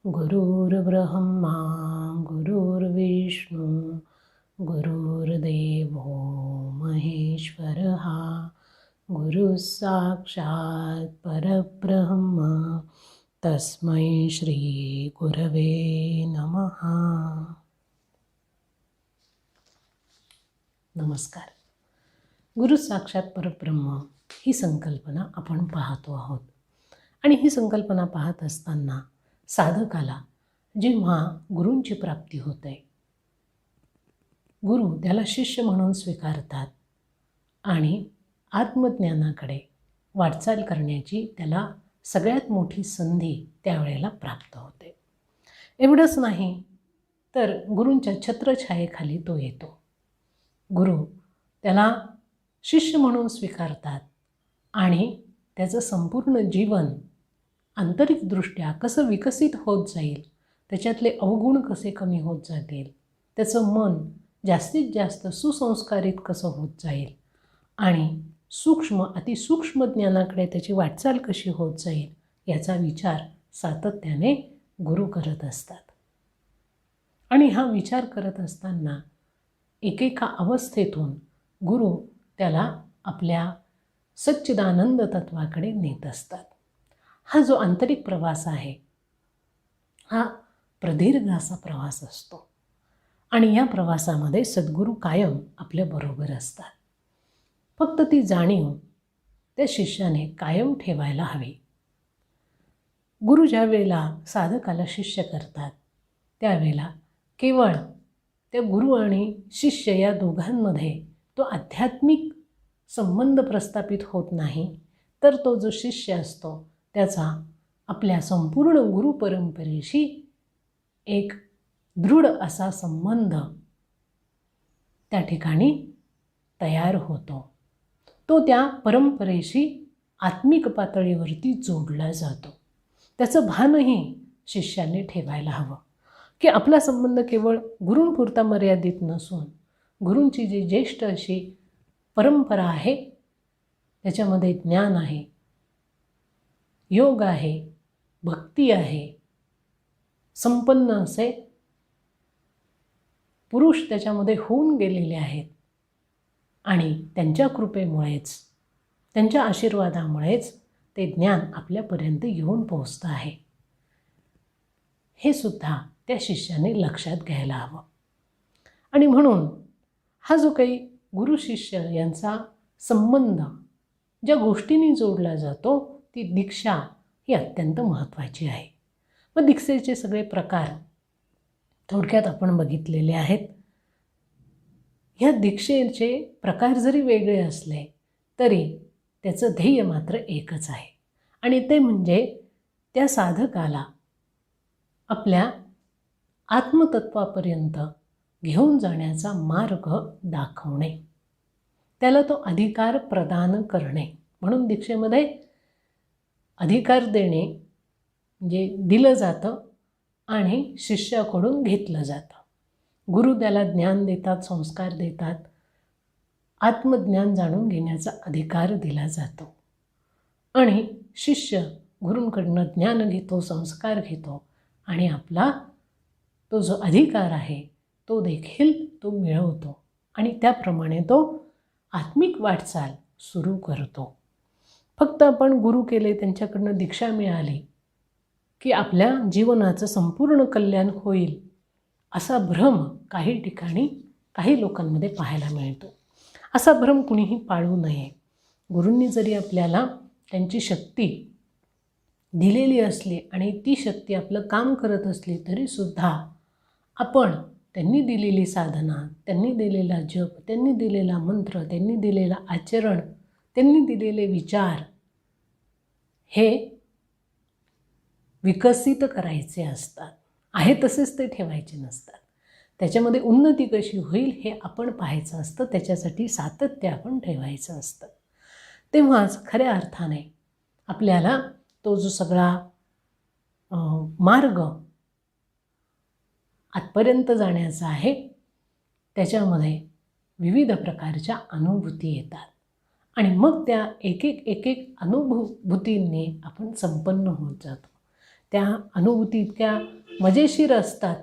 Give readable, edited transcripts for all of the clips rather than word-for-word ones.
गुरुर्ब्रह्मा गुरुर्विष्णू गुरुर्देवो महेश्वरः गुरुः साक्षात् परब्रह्म तस्मै श्री गुरवे नमः. नमस्कार. गुरु साक्षात परब्रह्म ही संकल्पना आपण पाहतो आहोत आणि ही संकल्पना पाहत असताना साधकाला जेव्हा गुरूंची प्राप्ती होते, गुरु त्याला शिष्य म्हणून स्वीकारतात आणि आत्मज्ञानाकडे वाटचाल करण्याची त्याला सगळ्यात मोठी संधी त्यावेळेला प्राप्त होते. एवढंच नाही तर गुरूंच्या छत्रछायेखाली तो येतो. गुरु त्याला शिष्य म्हणून स्वीकारतात आणि त्याचं संपूर्ण जीवन आंतरिकदृष्ट्या कसं विकसित होत जाईल, त्याच्यातले अवगुण कसे कमी होत जातील, त्याचं मन जास्तीत जास्त सुसंस्कारित कसं होत जाईल आणि अतिसूक्ष्म ज्ञानाकडे त्याची वाटचाल कशी होत जाईल याचा विचार सातत्याने गुरु करत असतात. आणि हा विचार करत असताना एकेका अवस्थेतून गुरु त्याला आपल्या सच्चिदानंद तत्वाकडे नेत असतात. हा जो आंतरिक प्रवास आहे हा प्रदीर्घ असा प्रवास असतो आणि या प्रवासामध्ये सद्गुरू कायम आपल्याबरोबर असतात. फक्त ती जाणीव त्या शिष्याने कायम ठेवायला हवी. गुरु ज्या वेळेला साधकाला शिष्य करतात त्यावेळेला केवळ त्या गुरु आणि शिष्य या दोघांमध्ये तो आध्यात्मिक संबंध प्रस्थापित होत नाही, तर तो जो शिष्य असतो त्याचा आपल्या संपूर्ण गुरुपरंपरेशी एक दृढ असा संबंध त्या ठिकाणी तयार होतो. तो त्या परंपरेशी आत्मिक पातळीवरती जोडला जातो. त्याचं भानही शिष्याने ठेवायला हवं की आपला संबंध केवळ गुरूंपुरता मर्यादित नसून गुरूंची जी ज्येष्ठ अशी परंपरा आहे त्याच्यामध्ये ज्ञान आहे, योग आहे, भक्ती आहे, संपन्न असे पुरुष त्याच्यामध्ये होऊन गेलेले आहेत आणि त्यांच्या कृपेमुळेच, त्यांच्या आशीर्वादामुळेच ते ज्ञान आपल्यापर्यंत येऊन पोहोचतं आहे. हे सुद्धा त्या शिष्याने लक्षात घ्यायला हवं. आणि म्हणून हा जो काही गुरु शिष्य यांचा संबंध ज्या गोष्टींनी जोडला जातो ती दीक्षा ही अत्यंत महत्त्वाची आहे. मग दीक्षेचे सगळे प्रकार थोडक्यात आपण बघितलेले आहेत. ह्या दीक्षेचे प्रकार जरी वेगळे असले तरी त्याचं ध्येय मात्र एकच आहे आणि ते म्हणजे त्या साधकाला आपल्या आत्मतत्वापर्यंत घेऊन जाण्याचा मार्ग दाखवणे, त्याला तो अधिकार प्रदान करणे. म्हणून दीक्षेमध्ये अधिकार देणे म्हणजे दिलं जातं आणि शिष्याकडून घेतलं जातं. गुरु त्याला ज्ञान देतात, संस्कार देतात, आत्मज्ञान जाणून घेण्याचा अधिकार दिला जातो आणि शिष्य गुरूंकडनं ज्ञान घेतो, संस्कार घेतो आणि आपला तो जो अधिकार आहे तो देखील तो मिळवतो आणि त्याप्रमाणे तो आत्मिक वाटचाल सुरू करतो. फक्त आपण गुरु केले, त्यांच्याकडनं दीक्षा मिळाली की आपल्या जीवनाचं संपूर्ण कल्याण होईल असा भ्रम काही ठिकाणी काही लोकांमध्ये पाहायला मिळतो. असा भ्रम कुणीही पाळू नये. गुरूंनी जरी आपल्याला त्यांची शक्ती दिलेली असली आणि ती शक्ती आपलं काम करत असली तरीसुद्धा आपण त्यांनी दिलेली साधना, त्यांनी दिलेला जप, त्यांनी दिलेला मंत्र, त्यांनी दिलेला आचरण, त्यांनी दिलेले विचार हे विकसित करायचे असतात. आहे तसेच ते ठेवायचे नसतात. त्याच्यामध्ये उन्नती कशी होईल हे आपण पाहायचं असतं. त्याच्यासाठी सातत्य आपण ठेवायचं असतं. तेव्हाच खऱ्या अर्थाने आपल्याला तो जो सगळा मार्ग आतपर्यंत जाण्याचा आहे त्याच्यामध्ये विविध प्रकारच्या अनुभूती येतात आणि मग त्या एक एक अनुभूतींनी आपण संपन्न होत जातो. त्या अनुभूती इतक्या मजेशीर असतात.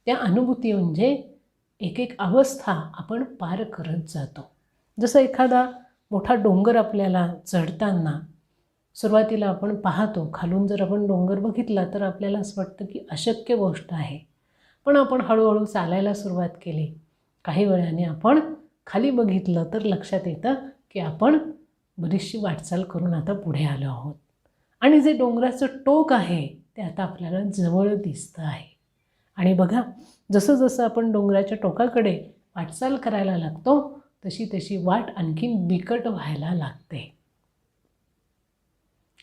त्या अनुभूती म्हणजे एक एक अवस्था आपण पार करत जातो. जसं एखादा मोठा डोंगर आपल्याला चढताना सुरुवातीला आपण पाहतो, खालून जर आपण डोंगर बघितला तर आपल्याला असं वाटतं की अशक्य गोष्ट आहे. पण आपण हळूहळू चालायला सुरुवात केली, काही वेळाने आपण खाली बघितलं तर लक्षात येतं की आपण बरीचशी वाटचाल करून आता पुढे आलो आहोत आणि जे डोंगराचं टोक आहे ते आता आपल्याला जवळ दिसतं आहे. आणि बघा, जसं जसं आपण डोंगराच्या टोकाकडे वाटचाल करायला लागतो तशी तशी वाट आणखीन बिकट व्हायला लागते.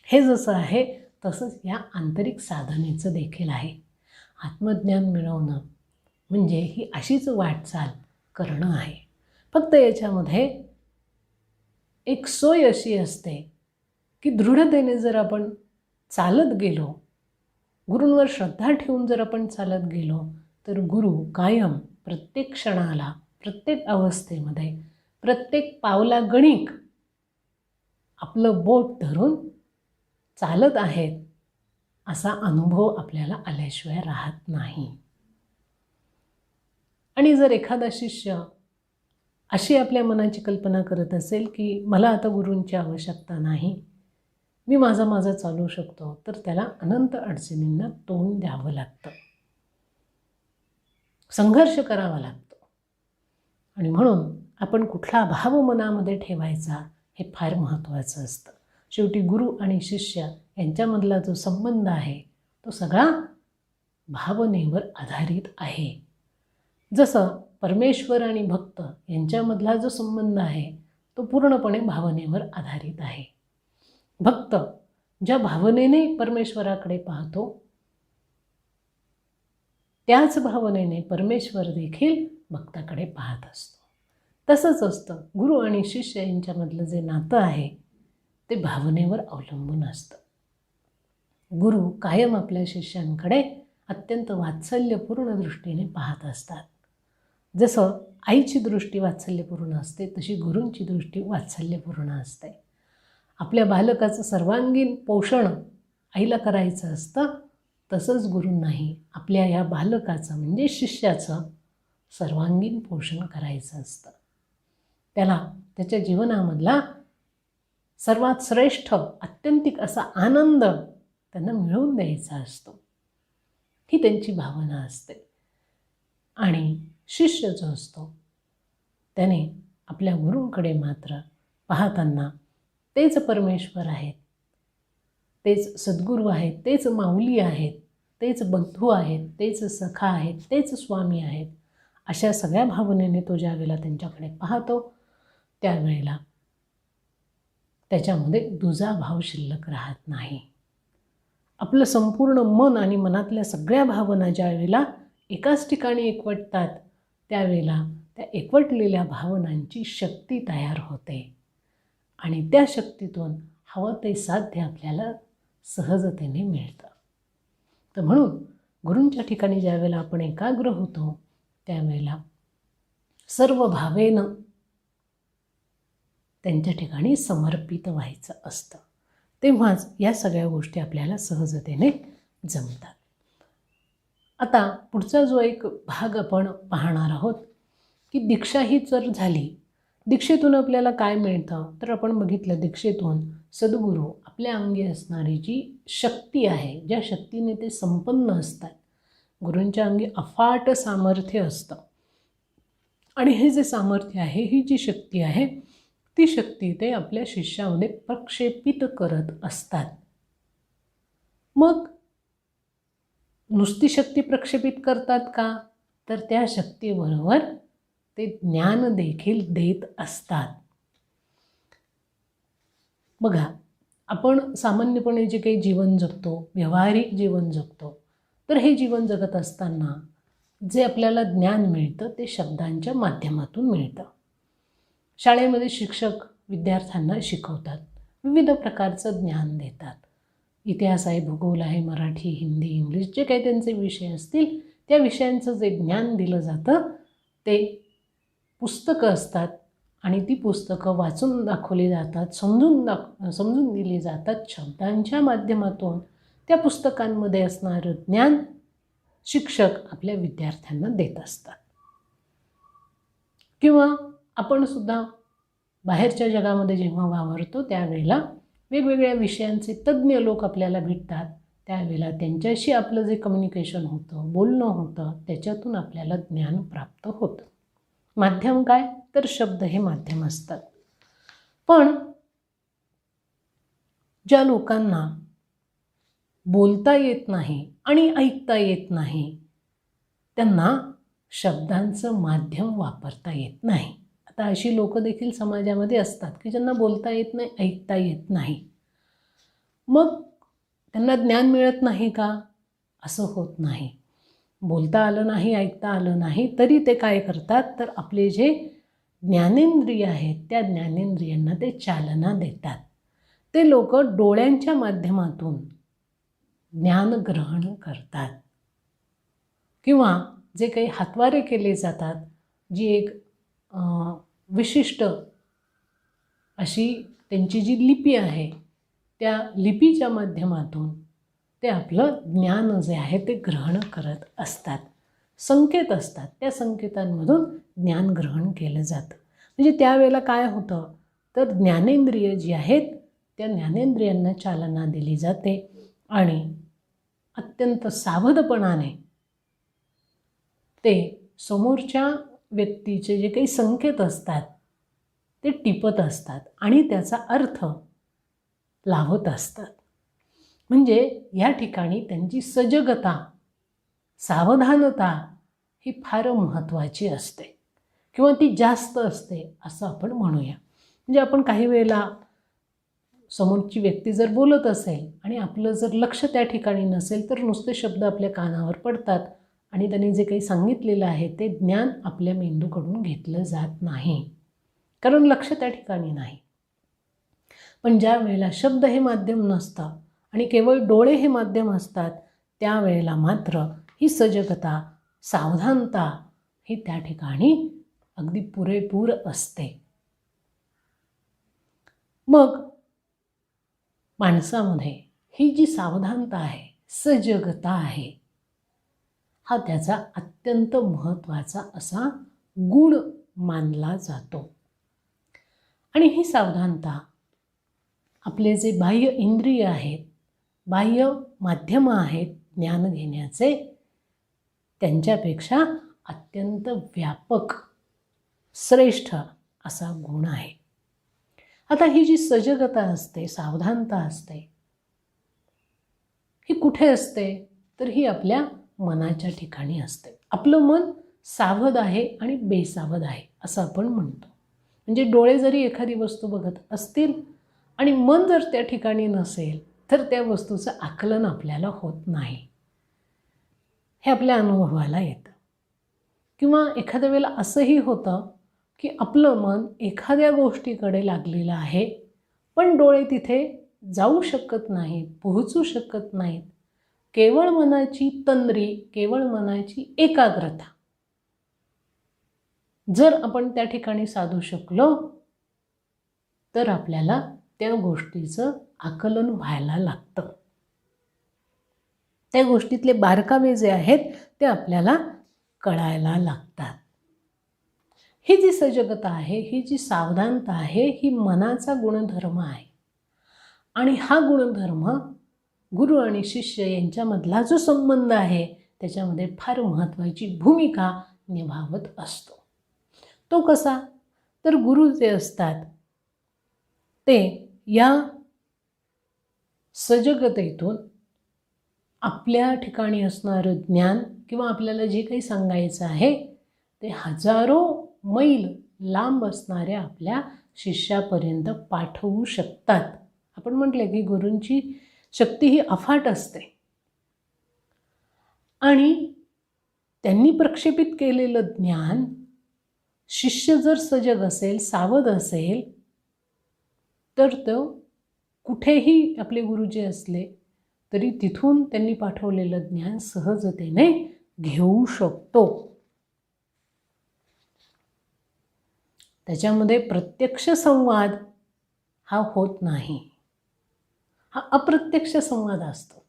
हे जसं आहे तसंच या आंतरिक साधनेचं देखील आहे. आत्मज्ञान मिळवणं म्हणजे ही अशीच वाटचाल करणं आहे. फक्त याच्यामध्ये एक सोय अशी असते की दृढतेने जर आपण चालत गेलो, गुरूंवर श्रद्धा ठेवून जर आपण चालत गेलो तर गुरु कायम प्रत्येक क्षणाला, प्रत्येक अवस्थेमध्ये, प्रत्येक पावलागणिक आपलं बोट धरून चालत आहेत असा अनुभव आपल्याला आल्याशिवाय राहत नाही. आणि जर एखादा शिष्य अशी आपल्या मनाची कल्पना करत असेल की मला आता गुरूंची आवश्यकता नाही, मी माझं चालू शकतो, तर त्याला अनंत अडचणींना तोंड द्यावं लागतं, संघर्ष करावा लागतो. आणि म्हणून आपण कुठला भाव मनामध्ये ठेवायचा हे फार महत्त्वाचं असतं. शेवटी गुरु आणि शिष्य यांच्यामधला जो संबंध आहे तो सगळा भावनेवर आधारित आहे. जसं परमेश्वर आणि भक्त यांच्यामधला जो संबंध आहे तो पूर्णपणे भावनेवर आधारित आहे. भक्त ज्या भावनेने परमेश्वराकडे पाहतो त्याच भावनेने परमेश्वर देखील भक्ताकडे पाहत असतो. तसंच असतं गुरु आणि शिष्य यांच्यामधलं जे नातं आहे ते भावनेवर अवलंबून असतं. गुरु कायम आपल्या शिष्यांकडे अत्यंत वात्सल्यपूर्ण दृष्टीने पाहत असतात. जसं आईची दृष्टी वात्सल्यपूर्ण असते तशी गुरूंची दृष्टी वात्सल्यपूर्ण असते. आपल्या बालकाचं सर्वांगीण पोषण आईला करायचं असतं, तसंच गुरूंनाही आपल्या या बालकाचं म्हणजे शिष्याचं सर्वांगीण पोषण करायचं असतं. त्याला त्याच्या जीवनामधला सर्वात श्रेष्ठ आत्यंतिक असा आनंद त्यांना मिळवून द्यायचा असतो, ही त्यांची भावना असते. आणि शिष्य जो असतो त्याने आपल्या गुरूंकडे मात्र पाहताना तेच परमेश्वर आहेत, तेच सद्गुरू आहेत, तेच माऊली आहेत, तेच बंधू आहेत, तेच सखा आहेत, तेच स्वामी आहेत, अशा सगळ्या भावनेने तो ज्या वेळेला त्यांच्याकडे पाहतो त्यावेळेला त्याच्यामध्ये दुजा भाव शिल्लक राहत नाही. आपलं संपूर्ण मन आणि मनातल्या सगळ्या भावना ज्या वेळेला एकाच ठिकाणी एकवटतात त्यावेळेला त्या एकवटलेल्या भावनांची शक्ती तयार होते आणि त्या शक्तीतून हवं ते साध्य आपल्याला सहजतेने मिळतं. तर म्हणून गुरूंच्या ठिकाणी ज्या वेळेला आपण एकाग्र होतो त्यावेळेला सर्व भावेनं त्यांच्या ठिकाणी समर्पित व्हायचं असतं. तेव्हाच या सगळ्या गोष्टी आपल्याला सहजतेने जमतात. आता पुढचा जो एक भाग आपण पाहणार आहोत की दीक्षा ही जर झाली, दीक्षेतून आपल्याला काय मिळतं तर आपण बघितलं दीक्षेतून सद्गुरू आपल्या अंगी असणारी जी शक्ती आहे, ज्या शक्तीने ते संपन्न असतात, गुरूंच्या अंगी अफाट सामर्थ्य असतं आणि हे जे सामर्थ्य आहे, ही जी शक्ती आहे ती शक्ती ते आपल्या शिष्यामध्ये प्रक्षेपित करत असतात. मग नुसती शक्ती प्रक्षेपित करतात का, तर त्या शक्तीबरोबर ते ज्ञान देखील देत असतात. बघा, आपण सामान्यपणे जे काही जीवन जगतो, व्यावहारिक जीवन जगतो, तर हे जीवन जगत असताना जे आपल्याला ज्ञान मिळतं ते शब्दांच्या माध्यमातून मिळतं. शाळेमध्ये शिक्षक विद्यार्थ्यांना शिकवतात, विविध प्रकारचं ज्ञान देतात. इतिहास आहे, भूगोल आहे, मराठी, हिंदी, इंग्लिश, जे काही त्यांचे विषय असतील त्या विषयांचं जे ज्ञान दिलं जातं ते पुस्तकं असतात आणि ती पुस्तकं वाचून दाखवली जातात, समजून दिली जातात शब्दांच्या माध्यमातून. त्या पुस्तकांमध्ये असणारं ज्ञान शिक्षक आपल्या विद्यार्थ्यांना देत असतात. किंवा आपण सुद्धा बाहेरच्या जगामध्ये जेव्हा वावरतो त्यावेळेला वेगवेगळ्या विषयांचे तज्ज्ञ लोक आपल्याला भेटतात. त्यावेळेला त्यांच्याशी आपलं जे कम्युनिकेशन होतं, बोलणं होतं, त्याच्यातून आपल्याला ज्ञान प्राप्त होतं. माध्यम काय? तर शब्द हे माध्यम असतात. पण ज्या लोकांना बोलता येत नाही आणि ऐकता येत नाही त्यांना शब्दांचं माध्यम वापरता येत नाही. आता अशी लोक देखील समाजामध्ये असतात की ज्यांना बोलता येत नाही, ऐकता येत नाही. मग त्यांना ज्ञान मिळत नाही का? असं होत नाही. बोलता आलं नाही, ऐकता आलं नाही तरी ते काय करतात तर आपले जे ज्ञानेंद्रिय आहेत त्या ज्ञानेंद्रियांना ते चालना देतात. ते लोक डोळ्यांच्या माध्यमातून ज्ञान ग्रहण करतात किंवा जे काही हातवारे केले जातात, जी एक विशिष्ट अशी त्यांची जी लिपी आहे त्या लिपीच्या माध्यमातून ते आपलं ज्ञान जे आहे ते ग्रहण करत असतात. संकेत असतात, त्या संकेतांमधून ज्ञान ग्रहण केलं जातं. म्हणजे त्यावेळेला काय होतं तर ज्ञानेंद्रिय जी आहेत त्या ज्ञानेंद्रियांना चालना दिली जाते आणि अत्यंत सावधपणाने ते समोरच्या व्यक्तीचे जे काही संकेत असतात ते टिपत असतात आणि त्याचा अर्थ लावत असतात. म्हणजे या ठिकाणी त्यांची सजगता, सावधानता ही फार महत्त्वाची असते किंवा ती जास्त असते असं आपण म्हणूया. म्हणजे आपण काही वेळेला समोरची व्यक्ती जर बोलत असेल आणि आपलं जर लक्ष त्या ठिकाणी नसेल तर नुसते शब्द आपल्या कानावर पडतात आणि त्यांनी जे काही सांगितलेलं आहे ते ज्ञान आपल्या मेंदूकडून घेतलं जात नाही, कारण लक्ष त्या ठिकाणी नाही. पण ज्या वेळेला शब्द हे माध्यम नसतं आणि केवळ डोळे हे माध्यम असतात त्यावेळेला मात्र ही सजगता, सावधानता ही त्या ठिकाणी अगदी पुरेपूर असते. मग माणसामध्ये ही जी सावधानता आहे, सजगता आहे, हा त्याचा अत्यंत महत्त्वाचा असा गुण मानला जातो. आणि ही सावधानता आपले जे बाह्य इंद्रिय आहेत, बाह्य माध्यमं आहेत ज्ञान घेण्याचे, त्यांच्यापेक्षा अत्यंत व्यापक, श्रेष्ठ असा गुण आहे. आता ही जी सजगता असते, सावधानता असते, ही कुठे असते तर ही आपल्या मनाच्या ठिकाणी असते. आपलं मन सावध आहे आणि बेसावध आहे असं आपण म्हणतो. म्हणजे डोळे जरी एखादी वस्तू बघत असतील आणि मन जर त्या ठिकाणी नसेल तर त्या वस्तूचं आकलन आपल्याला होत नाही, हे आपल्या अनुभवाला येतं. किंवा एखाद्या वेळेला असंही होतं की आपलं मन एखाद्या गोष्टीकडे लागलेलं आहे पण डोळे तिथे जाऊ शकत नाहीत, पोहोचू शकत नाहीत. केवळ मनाची तंद्री, केवळ मनाची एकाग्रता जर आपण त्या ठिकाणी साधू शकलो तर आपल्याला त्या गोष्टीचं आकलन व्हायला लागतं. त्या गोष्टीतले बारकावे जे आहेत ते आपल्याला कळायला लागतात. ही जी सजगता आहे, ही जी सावधानता आहे, ही मनाचा गुणधर्म आहे. आणि हा गुणधर्म गुरु आणि शिष्य यांच्यामधला जो संबंध आहे त्याच्यामध्ये फार महत्त्वाची भूमिका निभावत असतो. तो कसा तर गुरु जे असतात ते या सजगतेतून आपल्या ठिकाणी असणारं ज्ञान किंवा आपल्याला जे काही सांगायचं आहे ते हजारो मैल लांब असणाऱ्या आपल्या शिष्यापर्यंत पाठवू शकतात. आपण म्हटले की गुरूंची शक्ती ही अफाट असते आणि त्यांनी प्रक्षेपित केलेलं ज्ञान शिष्य जर सजग असेल, सावध असेल तर तो कुठेही आपले गुरु जे असले तरी तिथून त्यांनी पाठवलेलं ज्ञान सहजतेने घेऊ शकतो. त्याच्यामध्ये प्रत्यक्ष संवाद हा होत नाही, हा अप्रत्यक्ष संवाद असतो.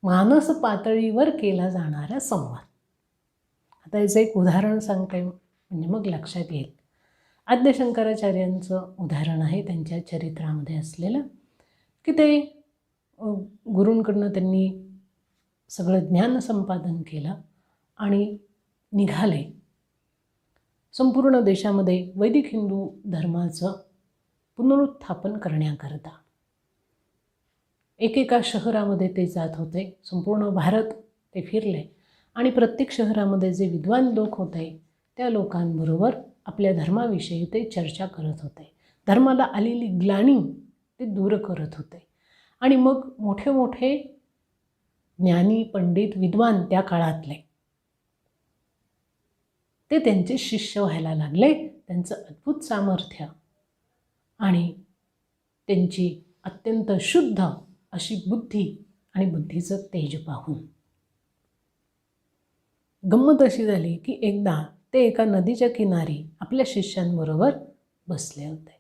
मानस पातळीवर केला जाणारा संवाद. आता याचं एक उदाहरण सांगते म्हणजे मग लक्षात येईल. आद्य शंकराचार्यांचं उदाहरण आहे त्यांच्या चरित्रामध्ये असलेलं, की ते गुरूंकडनं त्यांनी सगळं ज्ञान संपादन केलं आणि निघाले संपूर्ण देशामध्ये वैदिक हिंदू धर्माचं पुनरुत्थापन करण्याकरता. एकेका शहरामध्ये ते जात होते. संपूर्ण भारत ते फिरले आणि प्रत्येक शहरामध्ये जे विद्वान लोक होते त्या लोकांबरोबर आपल्या धर्माविषयी ते चर्चा करत होते. धर्माला आलेली ग्लानी ते दूर करत होते. आणि मग मोठे मोठे ज्ञानी पंडित विद्वान त्या काळातले ते त्यांचे शिष्य व्हायला लागले. त्यांचं अद्भुत सामर्थ्य आणि त्यांची अत्यंत शुद्ध अशी बुद्धी आणि बुद्धीचं तेज पाहून गंमत अशी झाली की एकदा ते एका नदीच्या किनारी आपल्या शिष्यांबरोबर बसले होते.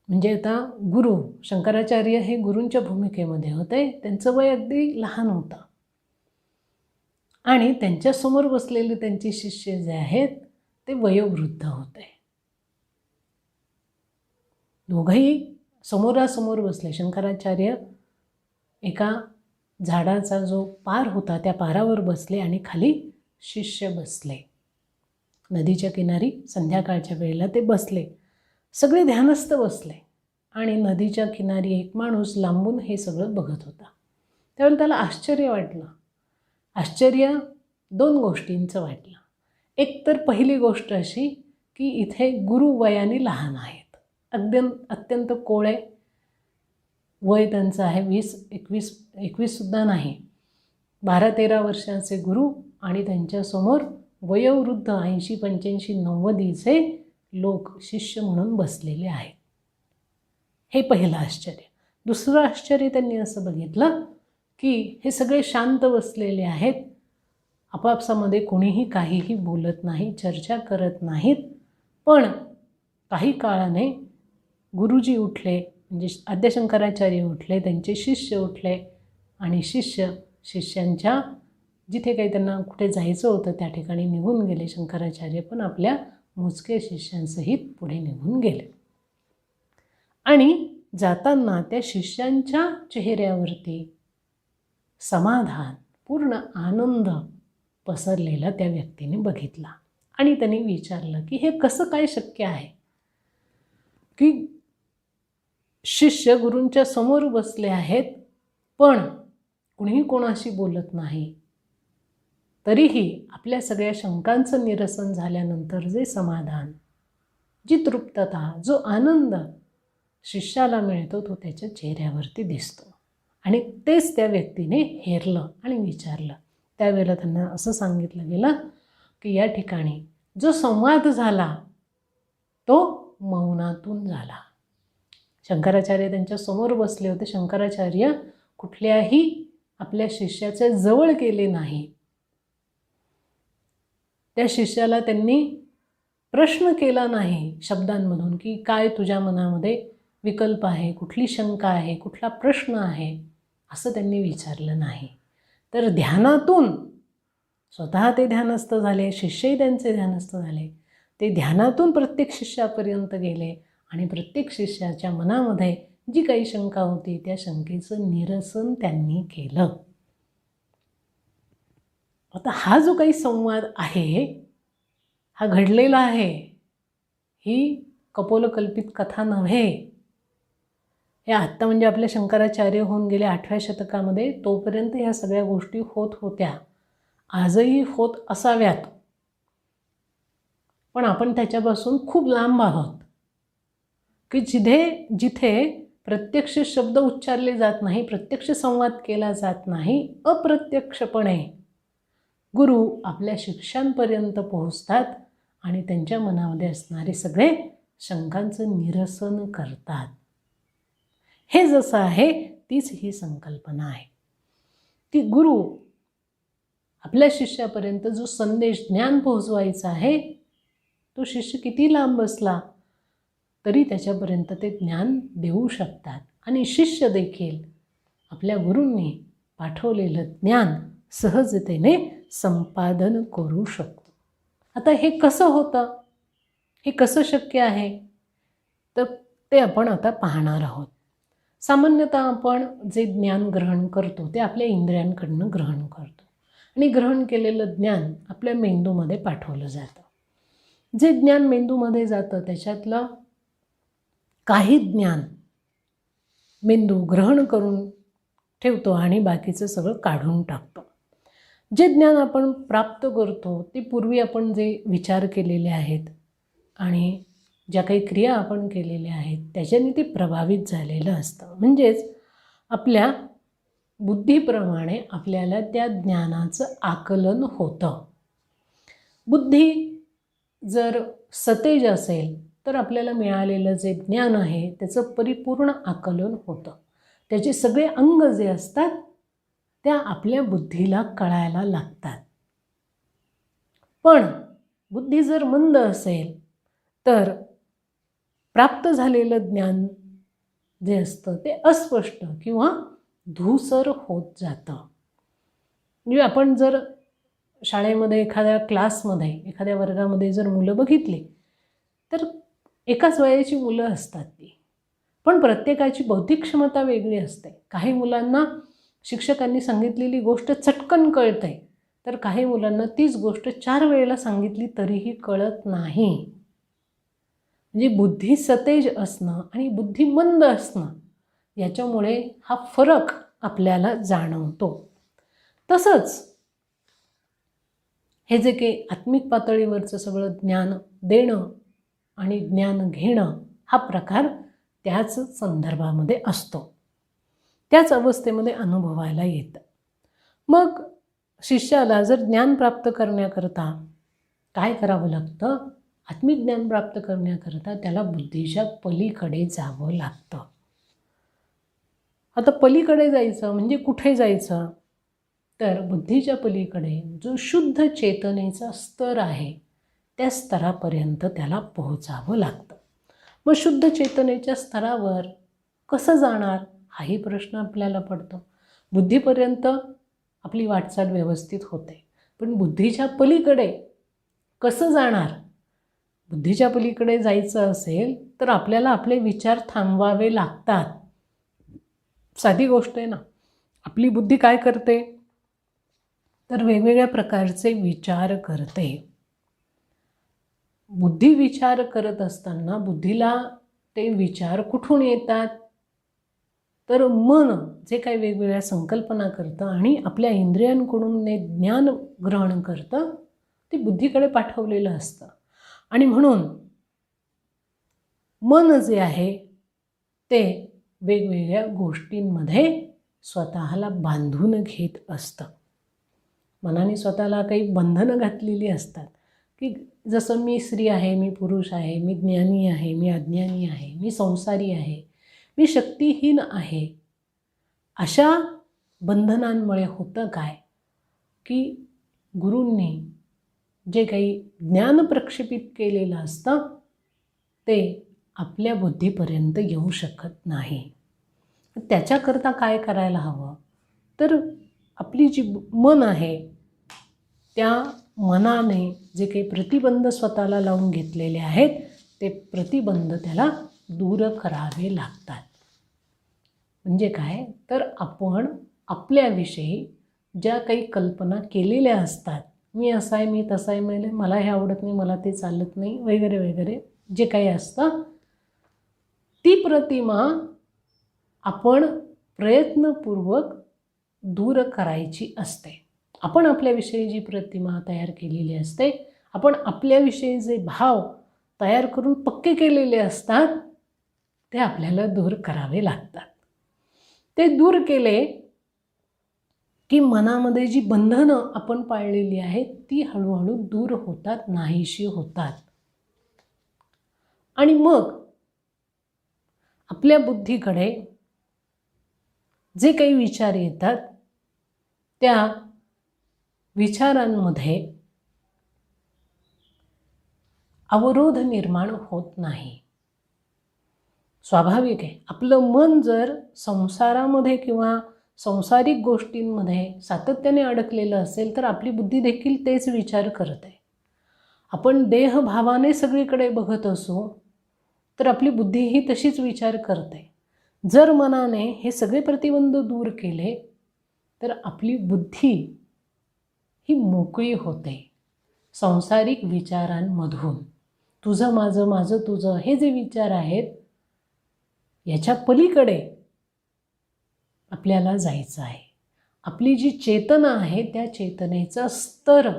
म्हणजे आता गुरु शंकराचार्य हे गुरूंच्या भूमिकेमध्ये होते. त्यांचं वय अगदी लहान होतं आणि त्यांच्यासमोर बसलेले त्यांचे शिष्य जे आहेत ते वयोवृद्ध होते. दोघंही समोरासमोर बसले. शंकराचार्य एका झाडाचा जो पार होता त्या पारावर बसले आणि खाली शिष्य बसले. नदीच्या किनारी संध्याकाळच्या वेळेला ते बसले. सगळे ध्यानस्थ बसले आणि नदीच्या किनारी एक माणूस लांबून हे सगळं बघत होता. त्यावेळेला त्याला आश्चर्य वाटलं. आश्चर्य दोन गोष्टींचं वाटलं. एक तर पहिली गोष्ट अशी की इथे गुरु वयाने लहान आहेत. अत्यंत कोळे वय त्यांचं आहे. 20-21 नाही, 12-13 वर्षाचे गुरु आणि त्यांच्यासमोर वयोवृद्ध 80-85-90चे लोक शिष्य म्हणून बसलेले आहेत. हे पहिलं आश्चर्य. दुसरं आश्चर्य त्यांनी असं बघितलं की हे सगळे शांत बसलेले आहेत. आपापसामध्ये कोणीही काहीही बोलत नाही, चर्चा करत नाहीत. पण काही काळाने गुरुजी उठले, म्हणजे आद्यशंकराचार्य उठले, त्यांचे शिष्य उठले आणि शिष्यांच्या जिथे काही त्यांना कुठे जायचं होतं त्या ठिकाणी निघून गेले. शंकराचार्य पण आपल्या मोजके शिष्यांसहित पुढे निघून गेले आणि जाताना त्या शिष्यांच्या चेहऱ्यावरती समाधान, पूर्ण आनंद पसरलेला त्या व्यक्तीने बघितला. आणि त्यांनी विचारलं की हे कसं काय शक्य आहे की शिष्य गुरूंच्या समोर बसले आहेत पण कुणीही कोणाशी बोलत नाही, तरीही आपल्या सगळ्या शंकांचं निरसन झाल्यानंतर जे समाधान, जी तृप्तता, जो आनंद शिष्याला मिळतो तो त्याच्या चेहऱ्यावरती दिसतो. आणि तेच त्या व्यक्तीने हेरलं आणि विचारलं. त्यावेळेला त्यांना असं सांगितलं गेलं की या ठिकाणी जो संवाद झाला तो मौनातून झाला. शंकराचार्य त्यांच्या समोर बसले होते. शंकराचार्य कुठल्याही आपल्या शिष्याच्या जवळ गेले नाही. त्या शिष्याला त्यांनी प्रश्न केला नाही शब्दांमधून की काय तुझ्या मनामध्ये विकल्प आहे, कुठली शंका आहे, कुठला प्रश्न आहे, असं त्यांनी विचारलं नाही. तर ध्यानातून स्वतः ते ध्यानस्थ झाले, शिष्यही त्यांचे ध्यानस्थ झाले. ते ध्यानातून प्रत्येक शिष्यापर्यंत गेले आणि प्रत्येक शिष्याच्या मनामध्ये जी काही शंका होती त्या शंकेचं निरसन त्यांनी केलं. आता हा जो काही संवाद आहे हा घडलेला आहे, ही कपोलकल्पित कथा नव्हे. हे आत्ता म्हणजे आपल्या शंकराचार्य होऊन गेले 8व्या शतकामध्ये, तोपर्यंत ह्या सगळ्या गोष्टी होत होत्या, आजही होत असाव्यात. पण आपण त्याच्यापासून खूप लांब आहोत की जिथे प्रत्यक्ष शब्द उच्चारले जात नाही, प्रत्यक्ष संवाद केला जात नाही, अप्रत्यक्षपणे गुरु आपल्या शिष्यांपर्यंत पोहोचतात आणि त्यांच्या मनामध्ये असणारे सगळे शंकांचं निरसन करतात. हे जसं आहे तीच ही संकल्पना आहे की गुरु आपल्या शिष्यापर्यंत जो संदेश ज्ञान पोहोचवायचा आहे तो शिष्य किती लांब असला तरी त्याच्यापर्यंत ते ज्ञान देऊ शकतात. आणि शिष्य देखील आपल्या गुरूंनी पाठवलेलं ज्ञान सहजतेने संपादन करू शकतो. आता हे कसं होतं, हे कसं शक्य आहे, तर ते आपण आता पाहणार आहोत. सामान्यतः आपण जे ज्ञान ग्रहण करतो ते आपल्या इंद्रियांकडनं ग्रहण करतो आणि ग्रहण केलेलं ज्ञान आपल्या मेंदूमध्ये पाठवलं जातं. जे ज्ञान मेंदूमध्ये जातं त्याच्यातलं काही ज्ञान मेंदू ग्रहण करून ठेवतो आणि बाकीचं सगळं काढून टाकतो. जे ज्ञान आपण प्राप्त करतो ते पूर्वी आपण जे विचार केलेले आहेत आणि ज्या काही क्रिया आपण केलेल्या आहेत त्याच्याने ते प्रभावित झालेलं असतं. म्हणजेच आपल्या बुद्धीप्रमाणे आपल्याला त्या ज्ञानाचं आकलन होतं. बुद्धी जर सतेज असेल तर आपल्याला मिळालेलं जे ज्ञान आहे त्याचं परिपूर्ण आकलन होतं. त्याचे सगळे अंग जे असतात त्या आपल्या बुद्धीला कळायला लागतात. पण बुद्धी जर मंद असेल तर प्राप्त झालेलं ज्ञान जे असतं ते अस्पष्ट किंवा धूसर होत जातं. म्हणजे आपण जर शाळेमध्ये एखाद्या क्लासमध्ये एखाद्या वर्गामध्ये जर मुलं बघितली तर एकाच वयाची मुलं असतात ती, पण प्रत्येकाची बौद्धिक क्षमता वेगळी असते. काही मुलांना शिक्षकांनी सांगितलेली गोष्ट चटकन कळते तर काही मुलांना तीच गोष्ट 4 वेळेला सांगितली तरीही कळत नाही. म्हणजे बुद्धी सतेज असणं आणि बुद्धी मंद असणं याच्यामुळे हा फरक आपल्याला जाणवतो. तसंच हे जे काही आत्मिक पातळीवरचं सगळं ज्ञान देणं आणि ज्ञान घेणं हा प्रकार त्याच संदर्भामध्ये असतो, त्याच अवस्थेमध्ये अनुभवायला येतं. मग शिष्याला जर ज्ञान प्राप्त करण्याकरता काय करावं लागतं, आत्मिक ज्ञान प्राप्त करण्याकरता त्याला बुद्धीच्या पलीकडे जावं लागतं. आता पलीकडे जायचं म्हणजे कुठे जायचं, तर बुद्धीच्या पलीकडे जो शुद्ध चेतनेचा स्तर आहे त्या स्तरापर्यंत त्याला पोहोचावं लागतं. मग शुद्ध चेतनेच्या स्तरावर कसं जाणार हाही प्रश्न आपल्याला पडतो. बुद्धीपर्यंत आपली वाटचाल व्यवस्थित होते, पण बुद्धीच्या पलीकडे कसं जाणार? बुद्धीच्या पलीकडे जायचं असेल तर आपल्याला आपले विचार थांबवावे लागतात. साधी गोष्ट आहे ना. आपली बुद्धी काय करते तर वेगवेगळ्या प्रकारचे विचार करते. बुद्धी विचार करत असताना बुद्धीला ते विचार कुठून येतात, तर मन जे काही वेगवेगळ्या संकल्पना करतं आणि आपल्या इंद्रियांकडून ते ज्ञान ग्रहण करतं ते बुद्धीकडे पाठवलेलं असतं. आणि म्हणून मन जे आहे ते वेगवेगळ्या गोष्टींमध्ये स्वतःला बांधून घेत असतं. मनाने स्वतःला काही बंधनं घातलेली असतात की जसं मी स्त्री आहे, मी पुरुष आहे, मी ज्ञानी आहे, मी अज्ञानी आहे, मी संसारी आहे, मी शक्तिहीन आहे. अशा बंधनांमुळे होतं काय की गुरूंनी जे काही ज्ञान प्रक्षेपित केलेलं असतं ते आपल्या बुद्धीपर्यंत येऊ शकत नाही. त्याच्याकरता काय करायला हवं, तर आपली जी मन आहे त्या मनाने जे काही प्रतिबंध स्वतःला लावून घेतलेले आहेत ते प्रतिबंध त्याला दूर करावे लागतात. म्हणजे काय, तर आपण आपल्याविषयी ज्या काही कल्पना केलेल्या असतात, मी असा आहे, मी तसा आहे, मला हे आवडत नाही, मला ते चालत नाही वगैरे वगैरे जे काही असतं, ती प्रतिमा आपण प्रयत्नपूर्वक दूर करायची असते. आपण आपल्याविषयी जी प्रतिमा तयार केलेली असते, आपण आपल्याविषयी जे भाव तयार करून पक्के केलेले असतात ते आपल्याला दूर करावे लागतात. ते दूर केले की मनामध्ये जी बंधनं आपण पाळलेली आहेत ती हळूहळू दूर होतात, नाहीशी होतात. आणि मग आपल्या बुद्धीकडे जे काही विचार येतात त्या विचारांमध्ये अवरोध निर्माण होत नाही. स्वाभाविक आहे, आपलं मन जर संसारामध्ये किंवा संसारिक गोष्टींमध्ये सातत्याने अडकलेलं असेल तर आपली बुद्धी देखील तेच विचार करते. आपण देहभावाने सगळीकडे बघत असू तर आपली बुद्धीही तशीच विचार करते. जर मनाने हे सगळे प्रतिबंध दूर केले तर आपली बुद्धी ही मोकळी होते. सांसारिक विचारांमधून तुझं माझं माझं तुझं हे जे विचार आहेत याच्या पलीकडे आपल्याला जायचं आहे. आपली जी चेतना आहे त्या चेतनेचा स्तर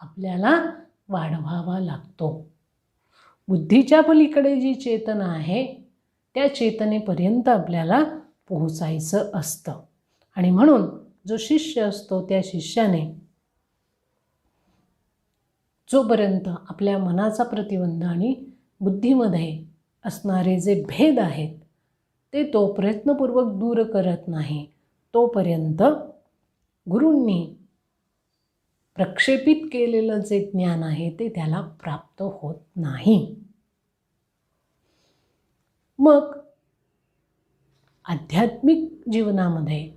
आपल्याला वाढवावा लागतो. बुद्धीच्या पलीकडे जी चेतना आहे त्या चेतनेपर्यंत आपल्याला पोहोचायचं असतं. आणि म्हणून जो शिष्य असतो त्या शिष्याने जोपर्यंत आपल्या मनाचा प्रतिबंध आणि बुद्धीमध्ये असणारे जे भेद आहेत ते तो प्रयत्नपूर्वक दूर करत नाही तोपर्यंत गुरूंनी प्रक्षेपित केलेलं जे ज्ञान आहे ते त्याला प्राप्त होत नाही. मग आध्यात्मिक जीवनामध्ये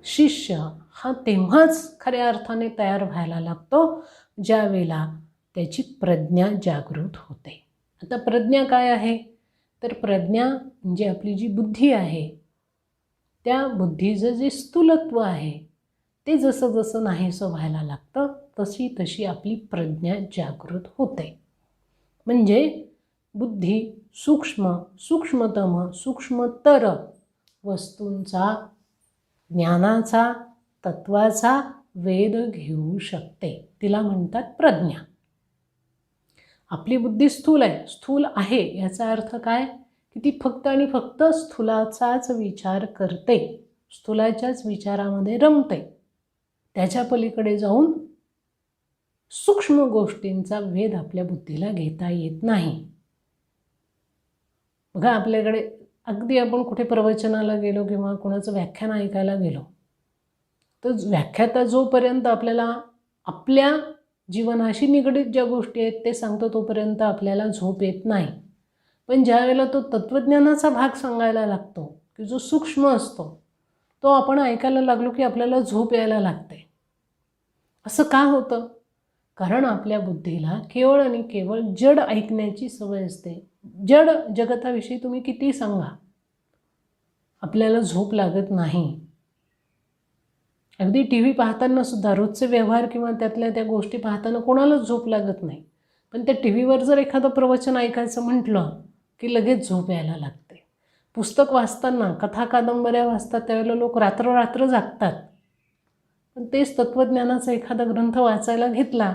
शिष्य हा तेव्हाच खऱ्या अर्थाने तयार व्हायला लागतो ज्या वेळेला त्याची प्रज्ञा जागृत होते. आता प्रज्ञा काय आहे तर प्रज्ञा म्हणजे आपली जी बुद्धी आहे त्या बुद्धीचं जे स्थूलत्व आहे ते जसं जसं नाहीसं व्हायला लागतं तशी तशी आपली प्रज्ञा जागृत होते. म्हणजे बुद्धी सूक्ष्म सूक्ष्मतम सूक्ष्मतर वस्तूंचा ज्ञानाचा तत्वाचा वेध घेऊ शकते. तिला म्हणतात प्रज्ञा. आपली बुद्धी स्थूल आहे. स्थूल आहे याचा अर्थ काय की ती फक्त आणि फक्त स्थूलाचाच विचार करते, स्थूलाच्याच विचारामध्ये रमते. त्याच्या पलीकडे जाऊन सूक्ष्म गोष्टींचा वेध आपल्या बुद्धीला घेता येत नाही. बघा आपल्याकडे अगदी आपण कुठे प्रवचनाला गेलो किंवा कोणाचं व्याख्यान ऐकायला गेलो तर व्याख्याता जोपर्यंत आपल्याला आपल्या जीवनाशी निगडीत ज्या गोष्टी आहेत ते सांगतो तोपर्यंत आपल्याला झोप येत नाही. पण ज्या वेळेला तो तत्त्वज्ञानाचा भाग सांगायला लागतो की जो सूक्ष्म असतो तो आपण ऐकायला लागलो की आपल्याला झोप यायला लागते. असं का होतं? कारण आपल्या बुद्धीला केवळ आणि केवळ जड ऐकण्याची सवय असते. जड जगताविषयी तुम्ही किती सांगा आपल्याला झोप लागत नाही. अगदी टी व्ही पाहताना सुद्धा रोजचे व्यवहार किंवा त्यातल्या त्या गोष्टी पाहताना कोणालाच झोप लागत नाही. पण त्या टी व्हीवर जर एखादं प्रवचन ऐकायचं म्हटलं की लगेच झोप यायला लागते. पुस्तक वाचताना कथा कादंबऱ्या वाचतात त्यावेळेला लोक रात्र जागतात. पण तेच तत्त्वज्ञानाचा एखादा ग्रंथ वाचायला घेतला,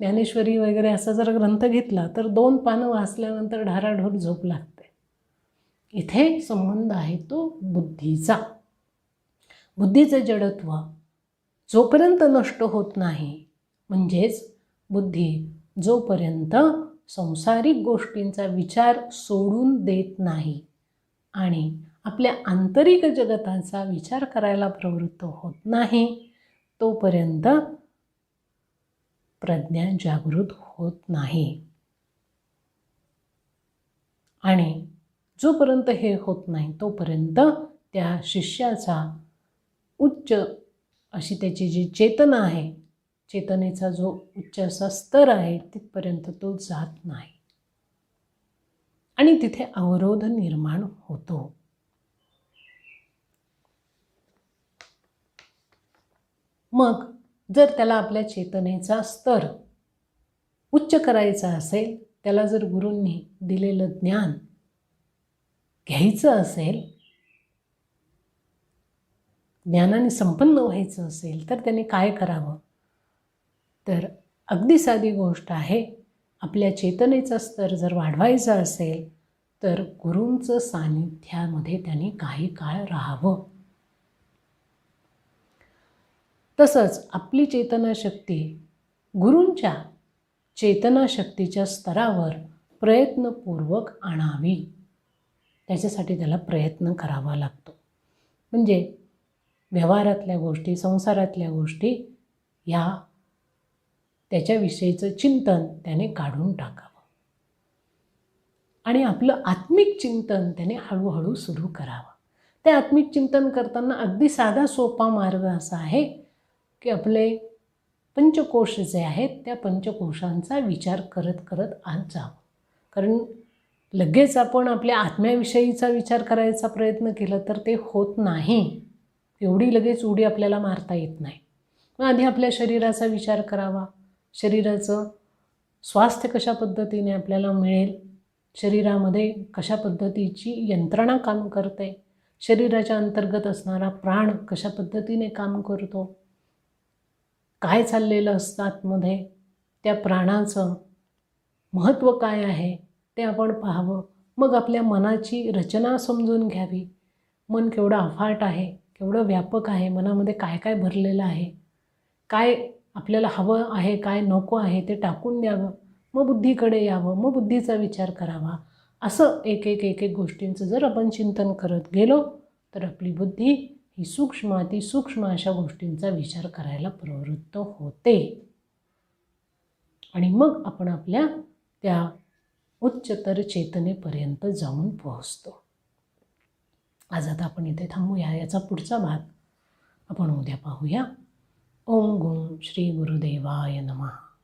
ज्ञानेश्वरी वगैरे असा जर ग्रंथ घेतला तर 2 पानं वाचल्यानंतर ढाराढोर झोप लागते. इथे संबंध आहे तो बुद्धीचा. बुद्धीचे जडत्व जोपर्यंत नष्ट होत नाही म्हणजेच बुद्धी जोपर्यंत संसारिक गोष्टींचा विचार सोडून देत नाही आणि आपल्या आंतरिक जगताचा विचार करायला प्रवृत्त होत नाही तोपर्यंत प्रज्ञा जागृत होत नाही. आणि जोपर्यंत हे होत नाही तोपर्यंत त्या शिष्याचा उच्च अशी त्याची जी चेतना आहे, चेतनेचा जो उच्च असा स्तर आहे तिथपर्यंत तो जात नाही आणि तिथे अवरोध निर्माण होतो. मग जर त्याला आपल्या चेतनेचा स्तर उच्च करायचा असेल, त्याला जर गुरूंनी दिलेलं ज्ञान घ्यायचं असेल, ज्ञानाने संपन्न व्हायचं असेल तर त्याने काय करावं? तर अगदी साधी गोष्ट आहे. आपल्या चेतनेचा स्तर जर वाढवायचा असेल तर गुरूंचं सानिध्यामध्ये त्याने काही काळ राहावं. तसंच आपली चेतनाशक्ती गुरूंच्या चेतनाशक्तीच्या स्तरावर प्रयत्नपूर्वक आणावी. त्याच्यासाठी त्याला प्रयत्न करावा लागतो. म्हणजे व्यवहारातल्या गोष्टी, संसारातल्या गोष्टी या त्याच्याविषयीचं चिंतन त्याने काढून टाकावं आणि आपलं आत्मिक चिंतन त्याने हळूहळू सुरू करावं. ते आत्मिक चिंतन करताना अगदी साधा सोपा मार्ग असा आहे की आपले पंचकोश जे आहेत त्या पंचकोशांचा विचार करत करत आत जावं. कारण लगेच आपण आपल्या आत्म्याविषयीचा विचार करायचा प्रयत्न केला तर ते होत नाही. एवढी लगेच उडी आपल्याला मारता येत नाही. मग आधी आपल्या शरीराचा विचार करावा. शरीराचं स्वास्थ्य कशा पद्धतीने आपल्याला मिळेल, शरीरामध्ये कशा पद्धतीची यंत्रणा काम करते, शरीराच्या अंतर्गत असणारा प्राण कशा पद्धतीने काम करतो, काय चाललेलं असतं आतमध्ये, त्या प्राणाचं महत्त्व काय आहे ते आपण पाहावं. मग आपल्या मनाची रचना समजून घ्यावी. मन केवढं अफाट आहे, केवढं व्यापक आहे, मनामध्ये काय काय भरलेलं आहे, काय आपल्याला हवं आहे, काय नको आहे ते टाकून द्यावं. मग बुद्धीकडे यावं, मग बुद्धीचा विचार करावा. असं एक एक एक एक गोष्टींचं जर आपण चिंतन करत गेलो तर आपली बुद्धी ही सूक्ष्म अतिसूक्ष्म अशा गोष्टींचा विचार करायला प्रवृत्त होते. आणि मग आपण आपल्या त्या उच्चतर चेतनेपर्यंत जाऊन पोहोचतो. आज आता आपण इथे थांबूया. याचा पुढचा भाग आपण उद्या पाहूया. ओम गुं श्री गुरुदेवाय नमः.